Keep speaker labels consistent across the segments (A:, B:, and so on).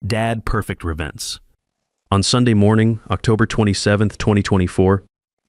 A: Dad Perfect Events. On Sunday morning, October 27th, 2024,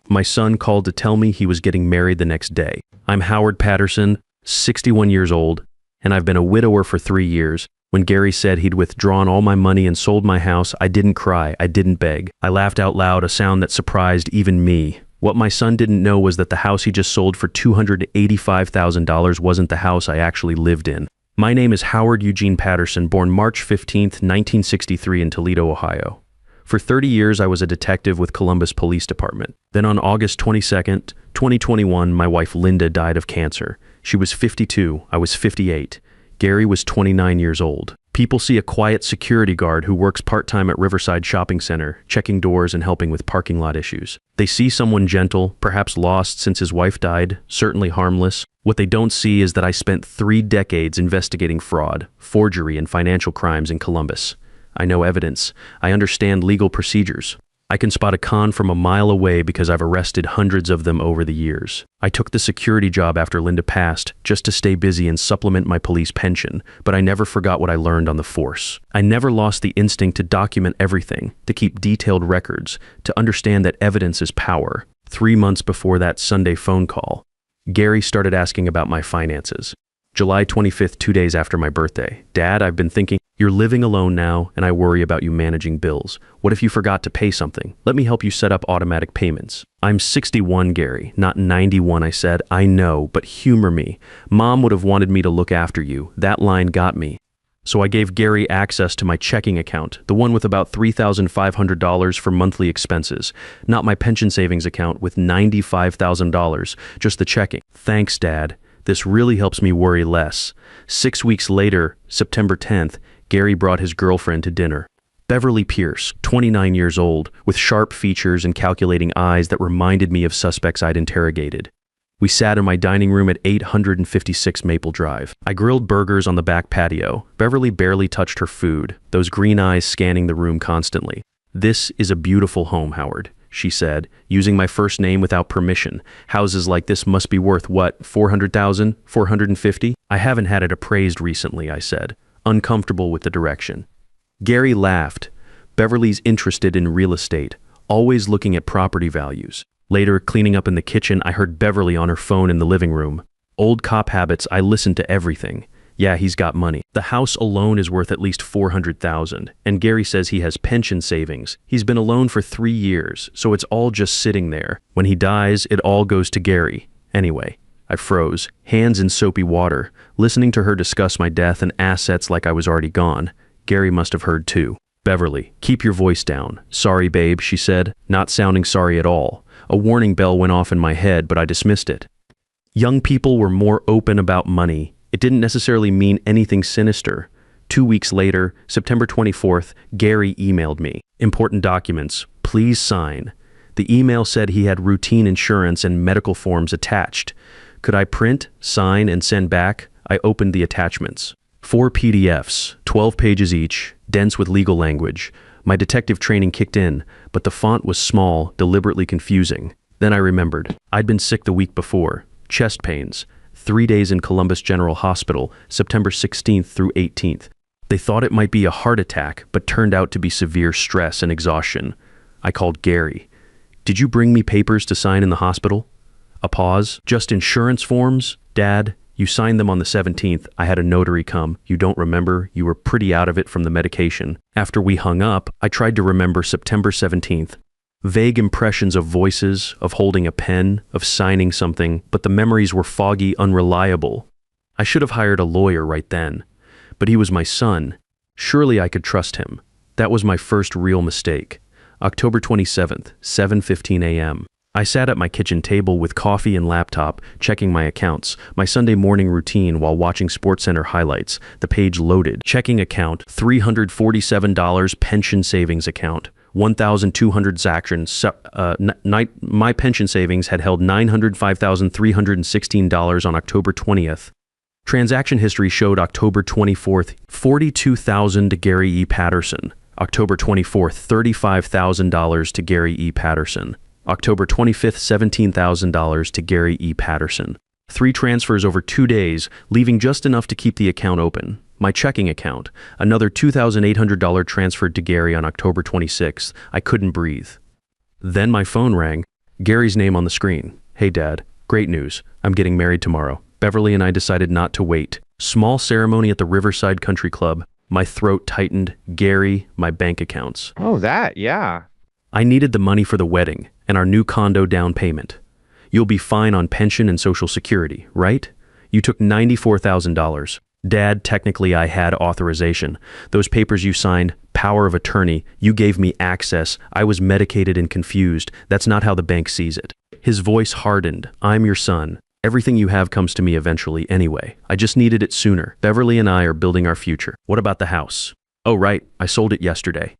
A: my son called to tell me he was getting married the next day. I'm Howard Patterson, 61 years old, and I've been a widower for 3 years. When Gary said he'd withdrawn all my money and sold my house, I didn't cry, I didn't beg. I laughed out loud, a sound that surprised even me. What my son didn't know was that the house he just sold for $285,000 wasn't the house I actually lived in. My name is Howard Eugene Patterson, born March 15th, 1963 in Toledo, Ohio. For 30 years, I was a detective with Columbus Police Department. Then on August 22nd, 2021, my wife Linda died of cancer. She was 52, I was 58. Gary was 29 years old. People see a quiet security guard who works part-time at Riverside Shopping Center, checking doors and helping with parking lot issues. They see someone gentle, perhaps lost since his wife died, certainly harmless. What they don't see is that I spent 3 decades investigating fraud, forgery, and financial crimes in Columbus. I know evidence. I understand legal procedures. I can spot a con from a mile away because I've arrested hundreds of them over the years. I took the security job after Linda passed just to stay busy and supplement my police pension, but I never forgot what I learned on the force. I never lost the instinct to document everything, to keep detailed records, to understand that evidence is power. 3 months before that Sunday phone call, Gary started asking about my finances. July 25th, 2 days after my birthday. Dad, I've been thinking, you're living alone now, and I worry about you managing bills. What if you forgot to pay something? Let me help you set up automatic payments. I'm 61, Gary, not 91, I said. I know, but humor me. Mom would have wanted me to look after you. That line got me. So I gave Gary access to my checking account, the one with about $3,500 for monthly expenses, not my pension savings account with $95,000, just the checking. Thanks, Dad. This really helps me worry less. 6 weeks later, September 10th, Gary brought his girlfriend to dinner. Beverly Pierce, 29 years old, with sharp features and calculating eyes that reminded me of suspects I'd interrogated. We sat in my dining room at 856 Maple Drive. I grilled burgers on the back patio. Beverly barely touched her food, those green eyes scanning the room constantly. This is a beautiful home, Howard, she said, using my first name without permission. Houses like this must be worth, what, $400,000, $450? I haven't had it appraised recently, I said, uncomfortable with the direction. Gary laughed. Beverly's interested in real estate, always looking at property values. Later, cleaning up in the kitchen, I heard Beverly on her phone in the living room. Old cop habits, I listened to everything. Yeah, he's got money. The house alone is worth at least $400,000, and Gary says he has pension savings. He's been alone for 3 years, so it's all just sitting there. When he dies, it all goes to Gary. Anyway, I froze, hands in soapy water, listening to her discuss my death and assets like I was already gone. Gary must have heard too. Beverly, keep your voice down. Sorry, babe, she said, not sounding sorry at all. A warning bell went off in my head, but I dismissed it. Young people were more open about money. It didn't necessarily mean anything sinister. 2 weeks later, September 24th, Gary emailed me. Important documents, please sign. The email said he had routine insurance and medical forms attached. Could I print, sign, and send back? I opened the attachments. 4 PDFs, 12 pages each, dense with legal language. My detective training kicked in, but the font was small, deliberately confusing. Then I remembered. I'd been sick the week before. Chest pains. 3 days in Columbus General Hospital, September 16th through 18th. They thought it might be a heart attack, but turned out to be severe stress and exhaustion. I called Gary. Did you bring me papers to sign in the hospital? A pause. Just insurance forms? Dad, you signed them on the 17th. I had a notary come. You don't remember? You were pretty out of it from the medication. After we hung up, I tried to remember September 17th. Vague impressions of voices, of holding a pen, of signing something, but the memories were foggy, unreliable. I should have hired a lawyer right then. But he was my son. Surely I could trust him. That was my first real mistake. October 27th, 7:15 a.m. I sat at my kitchen table with coffee and laptop, checking my accounts, my Sunday morning routine while watching SportsCenter highlights. The page loaded. Checking account, $347, pension savings account. 1,200 transactions. My pension savings had held $905,316 on October 20th. Transaction history showed October 24th, $42,000 to Gary E. Patterson. October 24th, $35,000 to Gary E. Patterson. October 25th, $17,000 to Gary E. Patterson. 3 transfers over 2 days, leaving just enough to keep the account open. My checking account. Another $2,800 transferred to Gary on October 26th. I couldn't breathe. Then my phone rang. Gary's name on the screen. Hey, Dad. Great news. I'm getting married tomorrow. Beverly and I decided not to wait. Small ceremony at the Riverside Country Club. My throat tightened. Gary, my bank accounts.
B: Oh, that, yeah.
A: I needed the money for the wedding and our new condo down payment. You'll be fine on pension and Social Security, right? You took $94,000. Dad, technically I had authorization. Those papers you signed, power of attorney, you gave me access. I was medicated and confused. That's not how the bank sees it. His voice hardened. I'm your son. Everything you have comes to me eventually anyway. I just needed it sooner. Beverly and I are building our future. What about the house? Oh, right. I sold it yesterday.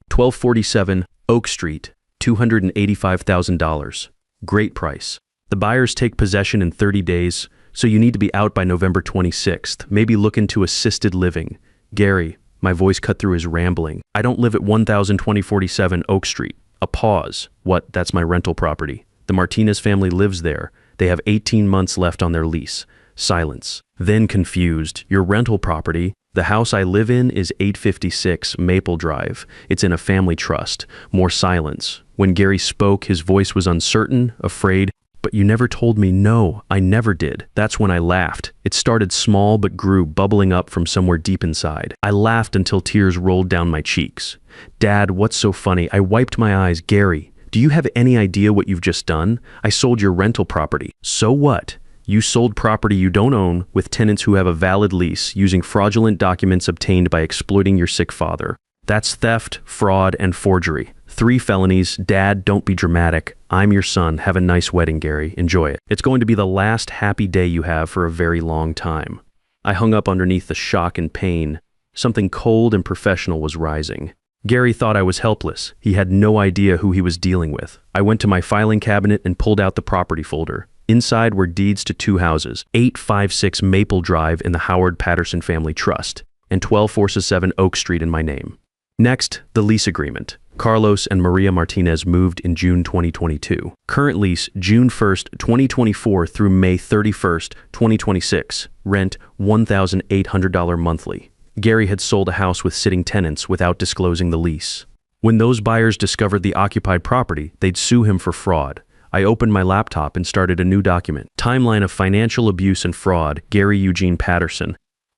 A: 1247 Oak Street, $285,000. Great price. The buyers take possession in 30 days, so you need to be out by November 26th. Maybe look into assisted living. Gary, my voice cut through his rambling. I don't live at 102047 Oak Street. A pause. What? That's my rental property. The Martinez family lives there. They have 18 months left on their lease. Silence. Then confused. Your rental property? The house I live in is 856 Maple Drive. It's in a family trust. More silence. When Gary spoke, his voice was uncertain, afraid. But you never told me. No, I never did. That's when I laughed. It started small but grew, bubbling up from somewhere deep inside. I laughed until tears rolled down my cheeks. Dad, what's so funny? I wiped my eyes. Gary, do you have any idea what you've just done? I sold your rental property. So what? You sold property you don't own with tenants who have a valid lease using fraudulent documents obtained by exploiting your sick father. That's theft, fraud, and forgery. 3 felonies. Dad, don't be dramatic. I'm your son. Have a nice wedding, Gary. Enjoy it. It's going to be the last happy day you have for a very long time. I hung up underneath the shock and pain. Something cold and professional was rising. Gary thought I was helpless. He had no idea who he was dealing with. I went to my filing cabinet and pulled out the property folder. Inside were deeds to 2 houses, 856 Maple Drive in the Howard Patterson Family Trust, and 1247 Oak Street in my name. Next, the lease agreement. Carlos and Maria Martinez moved in June 2022. Current lease, June 1st, 2024 through May 31st, 2026. Rent, $1,800 monthly. Gary had sold a house with sitting tenants without disclosing the lease. When those buyers discovered the occupied property, they'd sue him for fraud. I opened my laptop and started a new document. Timeline of financial abuse and fraud, Gary Eugene Patterson.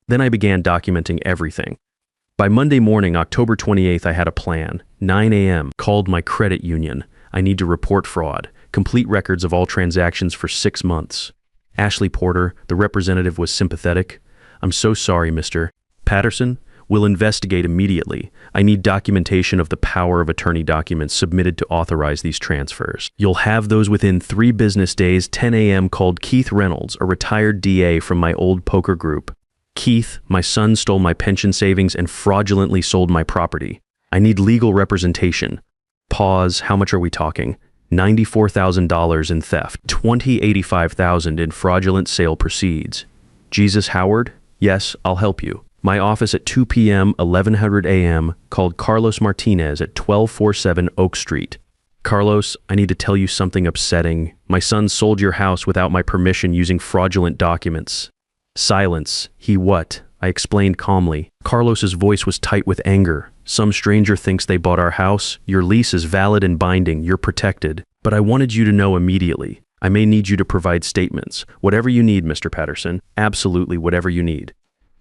A: Then I began documenting everything. By Monday morning, October 28th, I had a plan. 9 a.m., called my credit union. I need to report fraud. Complete records of all transactions for 6 months. Ashley Porter, the representative, was sympathetic. I'm so sorry, Mr. Patterson. We'll investigate immediately. I need documentation of the power of attorney documents submitted to authorize these transfers. You'll have those within 3 business days. 10 a.m. called Keith Reynolds, a retired DA from my old poker group. Keith, my son stole my pension savings and fraudulently sold my property. I need legal representation. Pause. How much are we talking? $94,000 in theft, $285,000 in fraudulent sale proceeds. Jesus Howard? Yes, I'll help you. My office at 2 p.m., 1100 a.m., called Carlos Martinez at 1247 Oak Street. Carlos, I need to tell you something upsetting. My son sold your house without my permission using fraudulent documents. Silence. He what? I explained calmly. Carlos's voice was tight with anger. Some stranger thinks they bought our house. Your lease is valid and binding. You're protected. But I wanted you to know immediately. I may need you to provide statements. Whatever you need, Mr. Patterson. Absolutely whatever you need.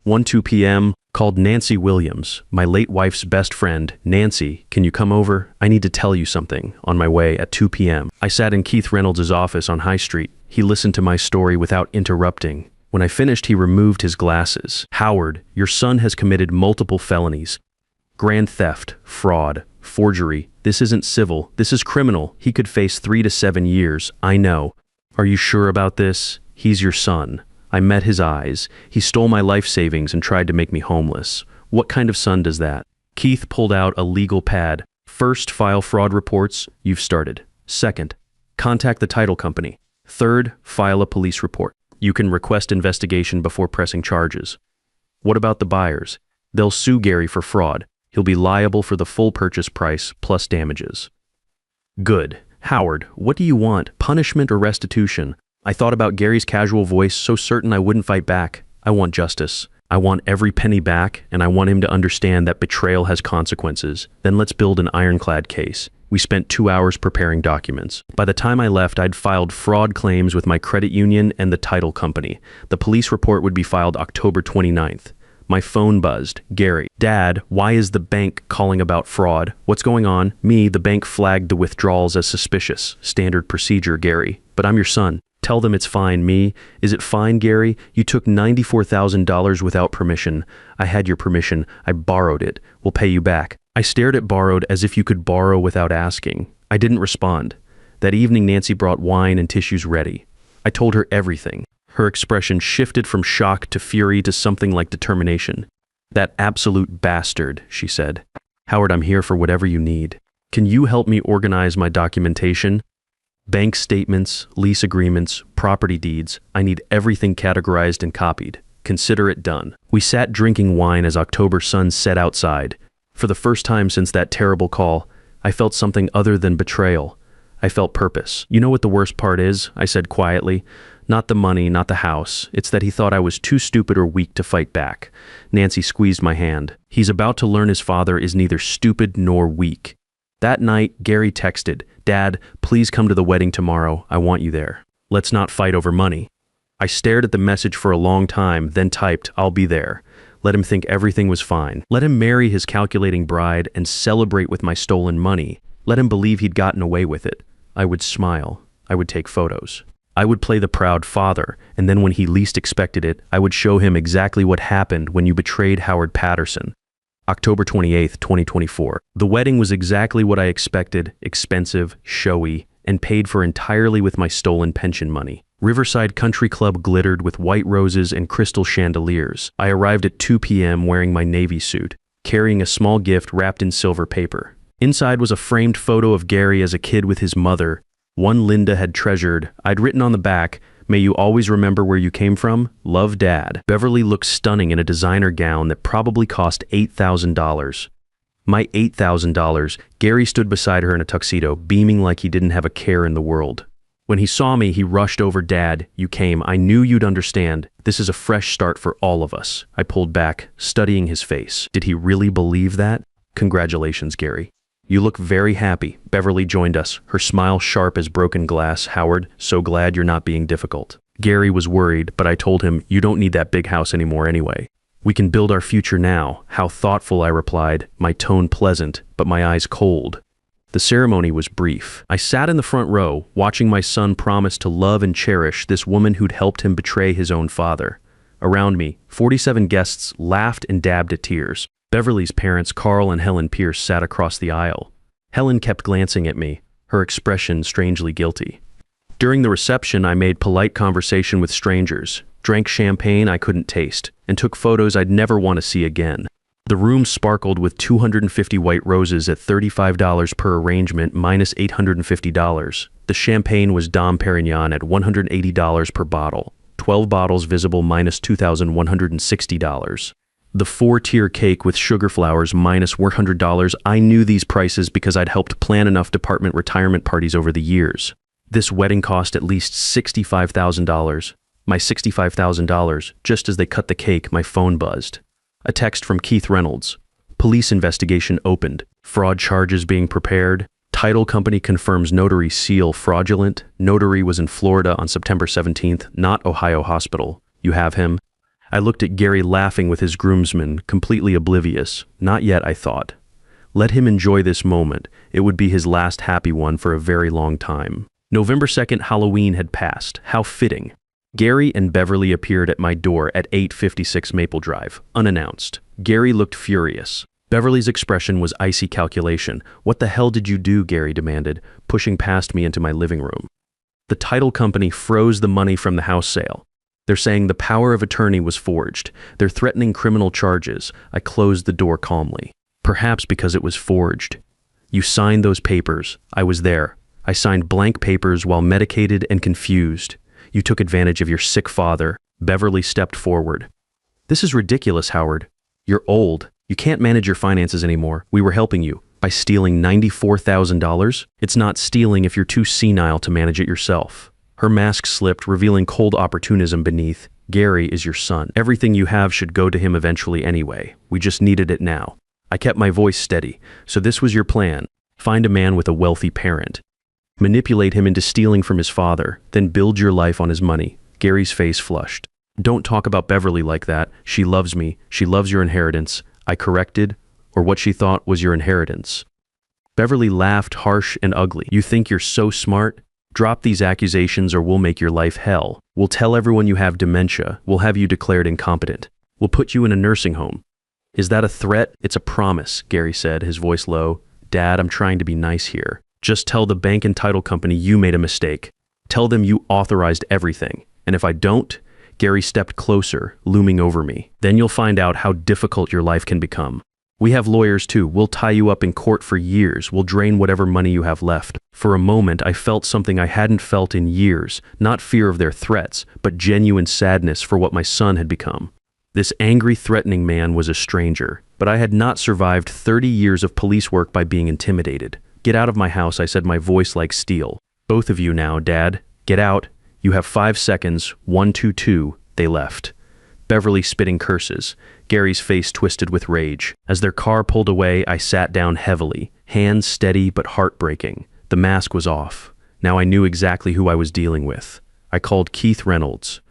A: 1:02 p.m., called Nancy Williams, my late wife's best friend. Nancy, can you come over? I need to tell you something. On my way at 2 p.m. I sat in Keith Reynolds' office on High Street. He listened to my story without interrupting. When I finished, he removed his glasses. Howard, your son has committed multiple felonies. Grand theft, fraud, forgery. This isn't civil. This is criminal. He could face 3 to 7 years. I know. Are you sure about this? He's your son. I met his eyes. He stole my life savings and tried to make me homeless. What kind of son does that? Keith pulled out a legal pad. First, file fraud reports. You've started. Second, contact the title company. Third, file a police report. You can request investigation before pressing charges. What about the buyers? They'll sue Gary for fraud. He'll be liable for the full purchase price plus damages. Good. Howard, what do you want? Punishment or restitution? I thought about Gary's casual voice, so certain I wouldn't fight back. I want justice. I want every penny back, and I want him to understand that betrayal has consequences. Then let's build an ironclad case. We spent 2 hours preparing documents. By the time I left, I'd filed fraud claims with my credit union and the title company. The police report would be filed October 29th. My phone buzzed. Gary, Dad, why is the bank calling about fraud? What's going on? Me, the bank flagged the withdrawals as suspicious. Standard procedure, Gary. But I'm your son. Tell them it's fine. Me, is it fine, Gary? You took $94,000 without permission. I had your permission. I borrowed it. We'll pay you back. I stared at borrowed as if you could borrow without asking. I didn't respond. That evening, Nancy brought wine and tissues ready. I told her everything. Her expression shifted from shock to fury to something like determination. That absolute bastard, she said. Howard, I'm here for whatever you need. Can you help me organize my documentation? Bank statements, lease agreements, property deeds. I need everything categorized and copied. Consider it done. We sat drinking wine as October sun set outside. For the first time since that terrible call, I felt something other than betrayal. I felt purpose. You know what the worst part is? I said quietly. Not the money, not the house. It's that he thought I was too stupid or weak to fight back. Nancy squeezed my hand. He's about to learn his father is neither stupid nor weak. That night, Gary texted, Dad, please come to the wedding tomorrow. I want you there. Let's not fight over money. I stared at the message for a long time, then typed, I'll be there. Let him think everything was fine. Let him marry his calculating bride and celebrate with my stolen money. Let him believe he'd gotten away with it. I would smile. I would take photos. I would play the proud father, and then when he least expected it, I would show him exactly what happened when you betrayed Howard Patterson. October 28th, 2024. The wedding was exactly what I expected, expensive, showy, and paid for entirely with my stolen pension money. Riverside Country Club glittered with white roses and crystal chandeliers. I arrived at 2 p.m. wearing my navy suit, carrying a small gift wrapped in silver paper. Inside was a framed photo of Gary as a kid with his mother, one Linda had treasured. I'd written on the back, May you always remember where you came from. Love, Dad. Beverly looked stunning in a designer gown that probably cost $8,000. My $8,000. Gary stood beside her in a tuxedo, beaming like he didn't have a care in the world. When he saw me, he rushed over. Dad, you came. I knew you'd understand. This is a fresh start for all of us. I pulled back, studying his face. Did he really believe that? Congratulations, Gary. You look very happy. Beverly joined us, her smile sharp as broken glass. Howard, so glad you're not being difficult. Gary was worried, but I told him, you don't need that big house anymore anyway. We can build our future now. How thoughtful, I replied, my tone pleasant, but my eyes cold. The ceremony was brief. I sat in the front row, watching my son promise to love and cherish this woman who'd helped him betray his own father. Around me, 47 guests laughed and dabbed at tears. Beverly's parents, Carl and Helen Pierce, sat across the aisle. Helen kept glancing at me, her expression strangely guilty. During the reception, I made polite conversation with strangers, drank champagne I couldn't taste, and took photos I'd never want to see again. The room sparkled with 250 white roses at $35 per arrangement minus $850. The champagne was Dom Perignon at $180 per bottle, 12 bottles visible minus $2,160. The 4-tier cake with sugar flowers minus $100. I knew these prices because I'd helped plan enough department retirement parties over the years. This wedding cost at least $65,000. My $65,000. Just as they cut the cake, my phone buzzed. A text from Keith Reynolds. Police investigation opened. Fraud charges being prepared. Title company confirms notary seal fraudulent. Notary was in Florida on September 17th, not Ohio hospital. You have him? I looked at Gary laughing with his groomsmen, completely oblivious. Not yet, I thought. Let him enjoy this moment. It would be his last happy one for a very long time. November 2nd, Halloween had passed. How fitting. Gary and Beverly appeared at my door at 856 Maple Drive, unannounced. Gary looked furious. Beverly's expression was icy calculation. What the hell did you do? Gary demanded, pushing past me into my living room. The title company froze the money from the house sale. They're saying the power of attorney was forged. They're threatening criminal charges. I closed the door calmly. Perhaps because it was forged. You signed those papers. I was there. I signed blank papers while medicated and confused. You took advantage of your sick father. Beverly stepped forward. This is ridiculous, Howard. You're old. You can't manage your finances anymore. We were helping you. By stealing $94,000? It's not stealing if you're too senile to manage it yourself. Her mask slipped, revealing cold opportunism beneath. Gary is your son. Everything you have should go to him eventually anyway. We just needed it now. I kept my voice steady. So this was your plan. Find a man with a wealthy parent. Manipulate him into stealing from his father, then build your life on his money. Gary's face flushed. Don't talk about Beverly like that. She loves me. She loves your inheritance. I corrected, or what she thought was your inheritance. Beverly laughed harsh and ugly. You think you're so smart? Drop these accusations or we'll make your life hell. We'll tell everyone you have dementia. We'll have you declared incompetent. We'll put you in a nursing home. Is that a threat? It's a promise, Gary said, his voice low. Dad, I'm trying to be nice here. Just tell the bank and title company you made a mistake. Tell them you authorized everything. And if I don't, Gary stepped closer, looming over me. Then you'll find out how difficult your life can become. We have lawyers too. We'll tie you up in court for years. We'll drain whatever money you have left. For a moment, I felt something I hadn't felt in years. Not fear of their threats, but genuine sadness for what my son had become. This angry, threatening man was a stranger, but I had not survived 30 years of police work by being intimidated. Get out of my house, I said, my voice like steel. Both of you now, Dad. Get out. You have 5 seconds. 1, 2, 2. They left. Beverly spitting curses. Gary's face twisted with rage. As their car pulled away, I sat down heavily, hands steady but heartbreaking. The mask was off. Now I knew exactly who I was dealing with. I called Keith Reynolds.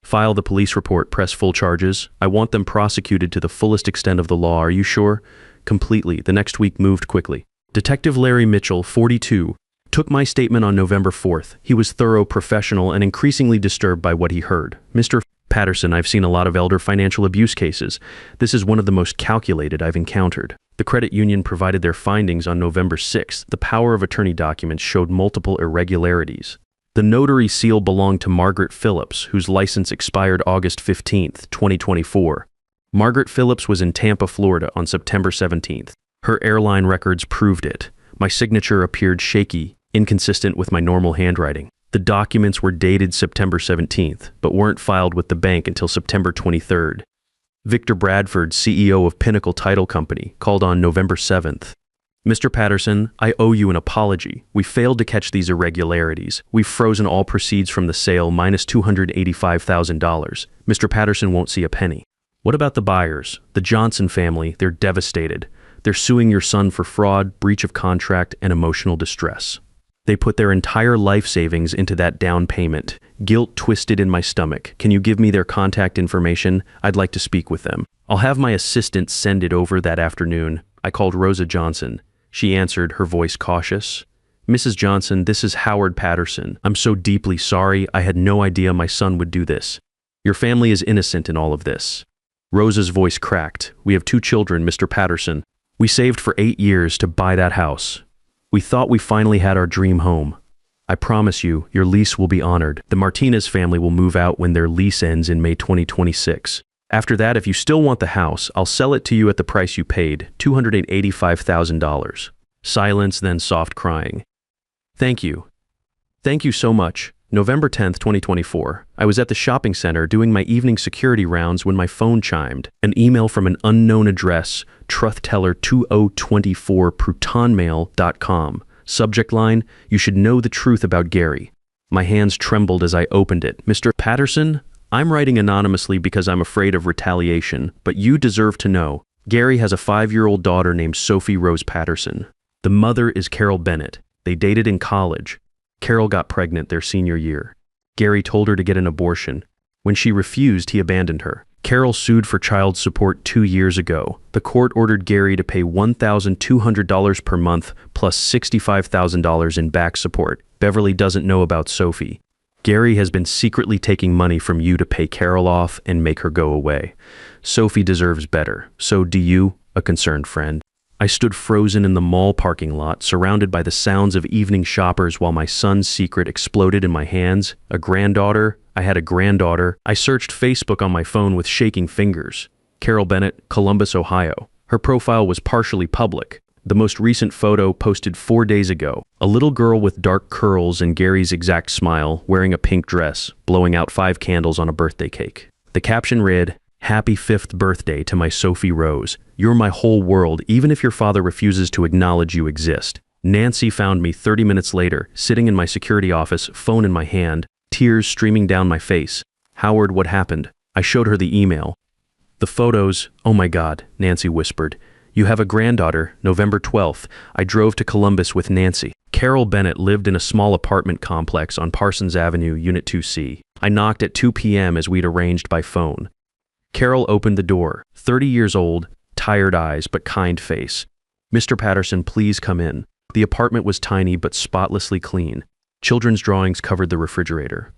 A: File the police report, press full charges. I want them prosecuted to the fullest extent of the law. Are you sure? Completely. The next week moved quickly. Detective Larry Mitchell, 42, took my statement on November 4th. He was thorough, professional, and increasingly disturbed by what he heard. Mr. Patterson, I've seen a lot of elder financial abuse cases. This is one of the most calculated I've encountered. The credit union provided their findings on November 6th. The power of attorney documents showed multiple irregularities. The notary seal belonged to Margaret Phillips, whose license expired August 15th, 2024. Margaret Phillips was in Tampa, Florida on September 17th. Her airline records proved it. My signature appeared shaky, inconsistent with my normal handwriting. The documents were dated September 17th, but weren't filed with the bank until September 23rd. Victor Bradford, CEO of Pinnacle Title Company, called on November 7th. Mr. Patterson, I owe you an apology. We failed to catch these irregularities. We've frozen all proceeds from the sale minus $285,000. Mr. Patterson won't see a penny. What about the buyers? The Johnson family, they're devastated. They're suing your son for fraud, breach of contract, and emotional distress. They put their entire life savings into that down payment. Guilt twisted in my stomach. Can you give me their contact information? I'd like to speak with them. I'll have my assistant send it over that afternoon. I called Rosa Johnson. She answered, her voice cautious. Mrs. Johnson, this is Howard Patterson. I'm so deeply sorry. I had no idea my son would do this. Your family is innocent in all of this. Rosa's voice cracked. We have 2 children, Mr. Patterson. We saved for 8 years to buy that house. We thought we finally had our dream home. I promise you, your lease will be honored. The Martinez family will move out when their lease ends in May 2026. After that, if you still want the house, I'll sell it to you at the price you paid, $285,000. Silence, then soft crying. Thank you. Thank you so much. November 10th, 2024. I was at the shopping center doing my evening security rounds when my phone chimed. An email from an unknown address, truthteller2024 protonmail.com. Subject line, you should know the truth about Gary. My hands trembled as I opened it. Mr. Patterson, I'm writing anonymously because I'm afraid of retaliation, but you deserve to know. Gary has a 5-year-old daughter named Sophie Rose Patterson. The mother is Carol Bennett. They dated in college. Carol got pregnant their senior year. Gary told her to get an abortion. When she refused, he abandoned her. Carol sued for child support 2 years ago. The court ordered Gary to pay $1,200 per month plus $65,000 in back support. Beverly doesn't know about Sophie. Gary has been secretly taking money from you to pay Carol off and make her go away. Sophie deserves better. So do you, a concerned friend. I stood frozen in the mall parking lot, surrounded by the sounds of evening shoppers while my son's secret exploded in my hands. A granddaughter. I had a granddaughter. I searched Facebook on my phone with shaking fingers. Carol Bennett, Columbus, Ohio. Her profile was partially public. The most recent photo posted 4 days ago. A little girl with dark curls and Gary's exact smile, wearing a pink dress, blowing out 5 candles on a birthday cake. The caption read, "Happy 5th birthday to my Sophie Rose. You're my whole world, even if your father refuses to acknowledge you exist." Nancy found me 30 minutes later, sitting in my security office, phone in my hand, tears streaming down my face. Howard, what happened? I showed her the email. The photos, oh my God, Nancy whispered. You have a granddaughter, November 12th. I drove to Columbus with Nancy. Carol Bennett lived in a small apartment complex on Parsons Avenue, Unit 2C. I knocked at 2 p.m. as we'd arranged by phone. Carol opened the door, 30 years old, tired eyes but kind face. Mr. Patterson, please come in. The apartment was tiny but spotlessly clean. Children's drawings covered the refrigerator.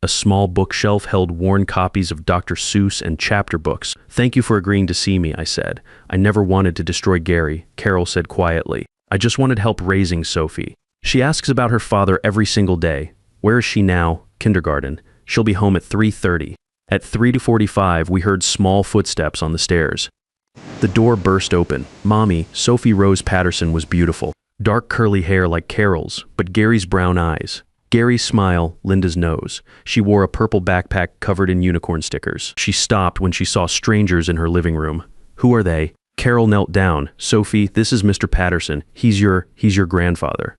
A: A small bookshelf held worn copies of Dr. Seuss and chapter books. Thank you for agreeing to see me, I said. I never wanted to destroy Gary, Carol said quietly. I just wanted help raising Sophie. She asks about her father every single day. Where is she now? Kindergarten. She'll be home at 3:30. At 3:45, we heard small footsteps on the stairs. The door burst open. Mommy, Sophie Rose Patterson was beautiful. Dark curly hair like Carol's, but Gary's brown eyes. Gary's smile, Linda's nose. She wore a purple backpack covered in unicorn stickers. She stopped when she saw strangers in her living room. Who are they? Carol knelt down. Sophie, this is Mr. Patterson. He's your grandfather.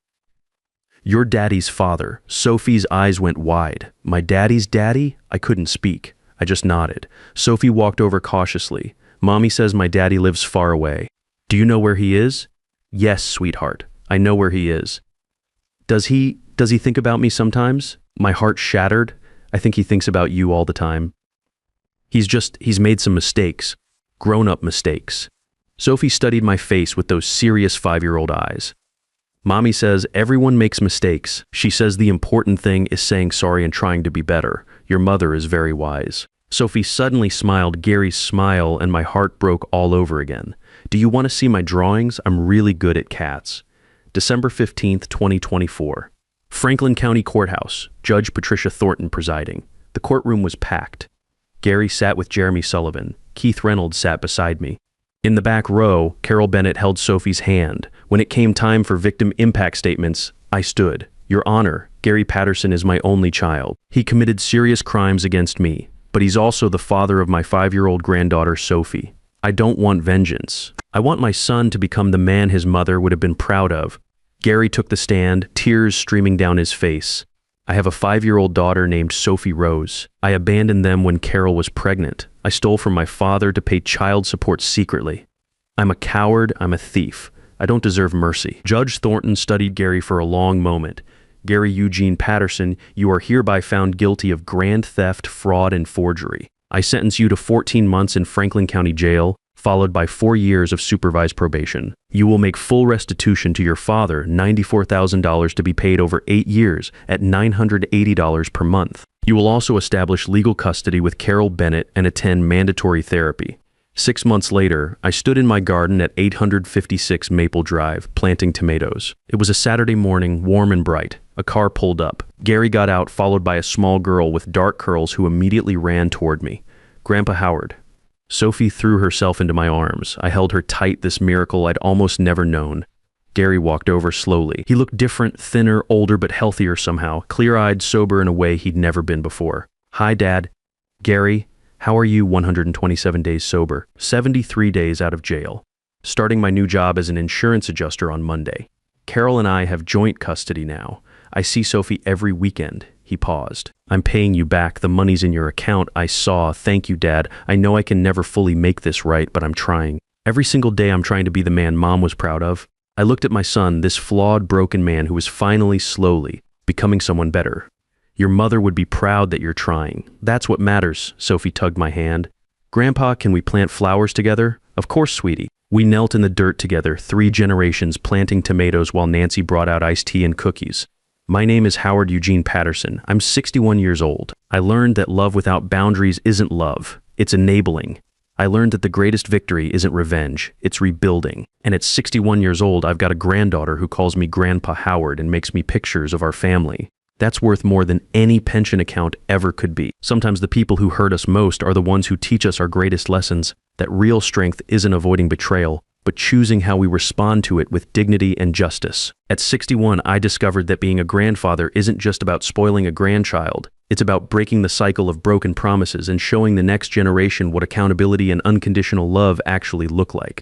A: Your daddy's father. Sophie's eyes went wide. My daddy's daddy? I couldn't speak. I just nodded. Sophie walked over cautiously. Mommy says my daddy lives far away. Do you know where he is? Yes, sweetheart. I know where he is. Does he think about me sometimes? My heart shattered. I think he thinks about you all the time. He's made some mistakes. Grown-up mistakes. Sophie studied my face with those serious 5-year-old eyes. Mommy says everyone makes mistakes. She says the important thing is saying sorry and trying to be better. Your mother is very wise. Sophie suddenly smiled Gary's smile and my heart broke all over again. Do you want to see my drawings? I'm really good at cats. December 15th, 2024. Franklin County Courthouse, Judge Patricia Thornton presiding. The courtroom was packed. Gary sat with Jeremy Sullivan. Keith Reynolds sat beside me. In the back row, Carol Bennett held Sophie's hand. When it came time for victim impact statements, I stood. Your Honor, Gary Patterson is my only child. He committed serious crimes against me, but he's also the father of my 5-year-old granddaughter, Sophie. I don't want vengeance. I want my son to become the man his mother would have been proud of. Gary took the stand, tears streaming down his face. I have a 5-year-old daughter named Sophie Rose. I abandoned them when Carol was pregnant. I stole from my father to pay child support secretly. I'm a coward, I'm a thief. I don't deserve mercy. Judge Thornton studied Gary for a long moment. Gary Eugene Patterson, you are hereby found guilty of grand theft, fraud, and forgery. I sentence you to 14 months in Franklin County Jail, followed by 4 years of supervised probation. You will make full restitution to your father, $94,000 to be paid over 8 years at $980 per month. You will also establish legal custody with Carol Bennett and attend mandatory therapy. 6 months later, I stood in my garden at 856 Maple Drive, planting tomatoes. It was a Saturday morning, warm and bright. A car pulled up. Gary got out, followed by a small girl with dark curls who immediately ran toward me. Grandpa Howard. Sophie threw herself into my arms. I held her tight, this miracle I'd almost never known. Gary walked over slowly. He looked different, thinner, older, but healthier somehow, clear-eyed, sober in a way he'd never been before. Hi, Dad. Gary, how are you 127 days sober? 73 days out of jail. Starting my new job as an insurance adjuster on Monday. Carol and I have joint custody now. I see Sophie every weekend. He paused. I'm paying you back. The money's in your account. I saw. Thank you, Dad. I know I can never fully make this right, but I'm trying. Every single day I'm trying to be the man Mom was proud of. I looked at my son, this flawed, broken man who was finally, slowly, becoming someone better. Your mother would be proud that you're trying. That's what matters. Sophie tugged my hand. Grandpa, can we plant flowers together? Of course, sweetie. We knelt in the dirt together, 3 generations planting tomatoes while Nancy brought out iced tea and cookies. My name is Howard Eugene Patterson. I'm 61 years old. I learned that love without boundaries isn't love. It's enabling. I learned that the greatest victory isn't revenge. It's rebuilding. And at 61 years old, I've got a granddaughter who calls me Grandpa Howard and makes me pictures of our family. That's worth more than any pension account ever could be. Sometimes the people who hurt us most are the ones who teach us our greatest lessons, that real strength isn't avoiding betrayal, but choosing how we respond to it with dignity and justice. At 61, I discovered that being a grandfather isn't just about spoiling a grandchild. It's about breaking the cycle of broken promises and showing the next generation what accountability and unconditional love actually look like.